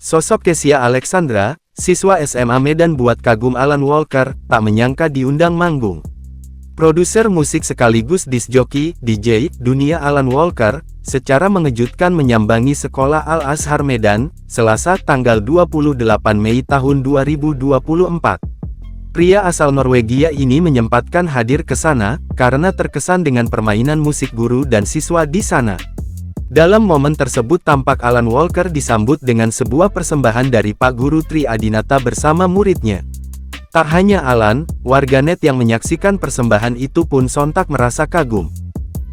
Sosok Kezia Alexandra, siswa SMA Medan buat kagum Alan Walker, tak menyangka diundang manggung. Produser musik sekaligus disc joki, DJ, dunia Alan Walker, secara mengejutkan menyambangi sekolah Al-Azhar Medan, Selasa tanggal 28 Mei tahun 2024. Pria asal Norwegia ini menyempatkan hadir ke sana, karena terkesan dengan permainan musik guru dan siswa di sana. Dalam momen tersebut tampak Alan Walker disambut dengan sebuah persembahan dari Pak Guru Tri Adinata bersama muridnya. Tak hanya Alan, warganet yang menyaksikan persembahan itu pun sontak merasa kagum.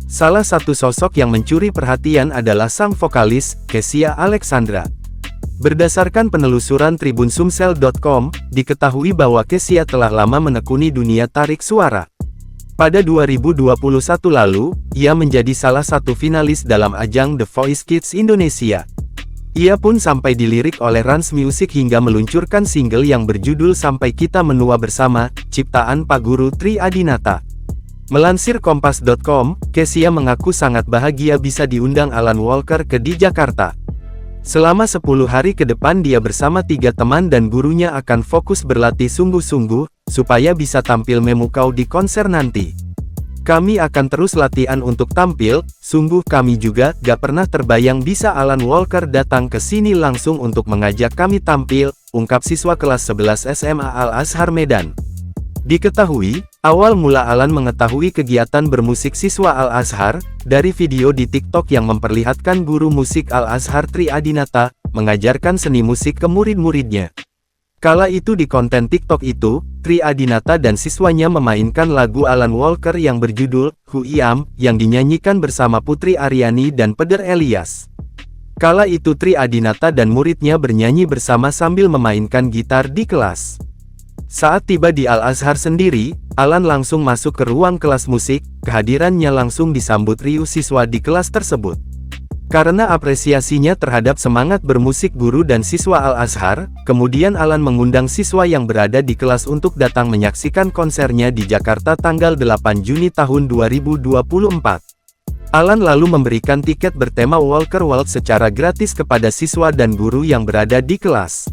Salah satu sosok yang mencuri perhatian adalah sang vokalis, Kezia Alexandra. Berdasarkan penelusuran TribunSumsel.com, diketahui bahwa Kezia telah lama menekuni dunia tarik suara. Pada 2021 lalu, ia menjadi salah satu finalis dalam ajang The Voice Kids Indonesia. Ia pun sampai dilirik oleh Rans Music hingga meluncurkan single yang berjudul Sampai Kita Menua Bersama, ciptaan Pak Guru Tri Adinata. Melansir Kompas.com, Kezia mengaku sangat bahagia bisa diundang Alan Walker di Jakarta. Selama 10 hari ke depan dia bersama 3 teman dan gurunya akan fokus berlatih sungguh-sungguh, supaya bisa tampil memukau di konser nanti. Kami akan terus latihan untuk tampil, sungguh kami juga gak pernah terbayang bisa Alan Walker datang ke sini langsung untuk mengajak kami tampil, ungkap siswa kelas 11 SMA Al-Azhar Medan. Diketahui, awal mula Alan mengetahui kegiatan bermusik siswa Al-Azhar, dari video di TikTok yang memperlihatkan guru musik Al-Azhar Tri Adinata, mengajarkan seni musik ke murid-muridnya. Kala itu di konten TikTok itu, Tri Adinata dan siswanya memainkan lagu Alan Walker yang berjudul, Who I Am, yang dinyanyikan bersama Putri Aryani dan Peder Elias. Kala itu Tri Adinata dan muridnya bernyanyi bersama sambil memainkan gitar di kelas. Saat tiba di Al-Azhar sendiri, Alan langsung masuk ke ruang kelas musik, kehadirannya langsung disambut riuh siswa di kelas tersebut. Karena apresiasinya terhadap semangat bermusik guru dan siswa Al-Azhar, kemudian Alan mengundang siswa yang berada di kelas untuk datang menyaksikan konsernya di Jakarta tanggal 8 Juni tahun 2024. Alan lalu memberikan tiket bertema Walker Waltz secara gratis kepada siswa dan guru yang berada di kelas.